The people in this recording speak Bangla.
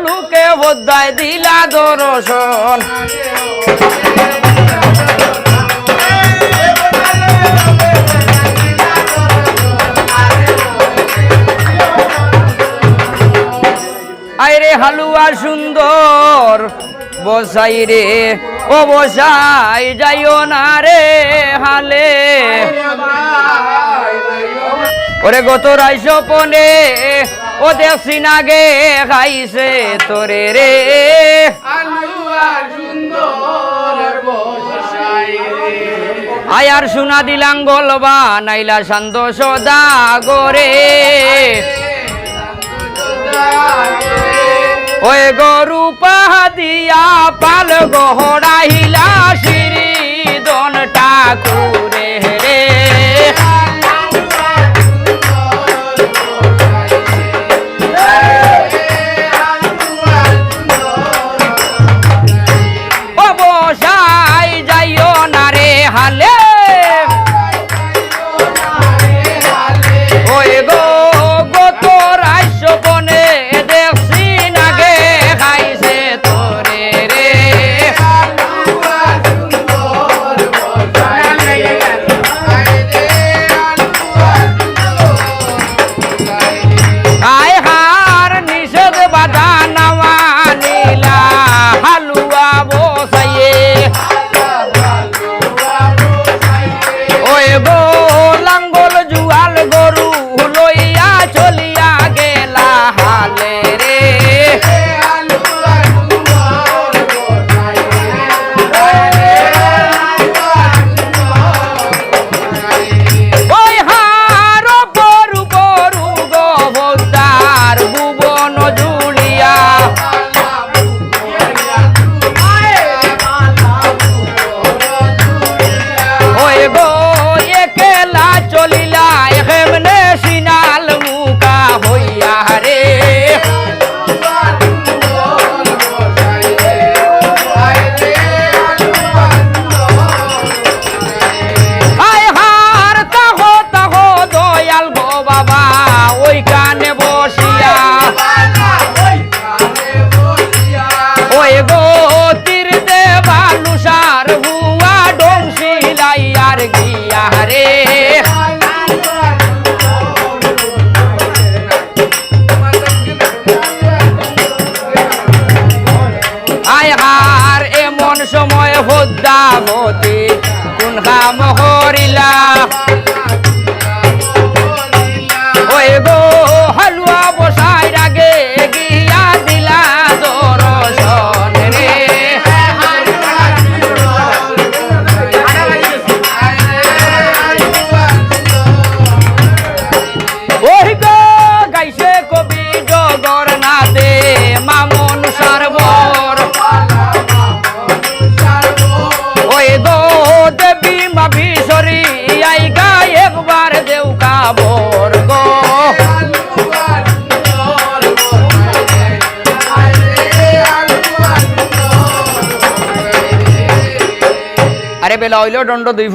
বন্ধুকে বদায় দিলা দর্শন আইরে হালুয়া সুন্দর বসাই রে ও বসাই যাইও না রে হালে ওরে গত রাই সপনে ও দেখছি না গে খাইছে তোরে রে আয়ার সোনা দিলাম গলবা নাইলা শান্ত সদা গরে ওই গরু পাহা দিয়া পাল গহড়াইলা শ্রী দন ঠাকুরে রে ও বসাই যাইও না রে হালে ওই গো গত রাইস বনে দেখছি না গে খাইছে তোরে রে আয় হার নিষেধ বাধা নাওয়া নীলা হালুয়া বসাইয়ে ওই গো লাঙ্গল জুয়াল গরু লইয়া চলিয়া গেলা হালে রে ওই হার গরু গরু গো ভোদার ভুবন জুড়িয়া ওই গো একেলা চলিলা এমনে সিনাল মুকা হইয়া রে আয় হার তাহো তাহো দয়াল গো বাবা ওই কানে বসিয়া ওই গো তীর দেবানুসার হুয়া ডংশিলাইয়ার গিয়া রে আয় হার এমন সময় হদ্দাবতী কোন কাম হরিলা ওই গো হালুয়া বসাই রাগে গিয়া দিলা দর্শন রে ওই গো গাইছে কবি জগন্নাথে মামন সরবর ওই গো দেবী মা বিশ্বরী আই গায় একবার দেউ কাবর গো আরে বেলা হইলেও দণ্ড দুই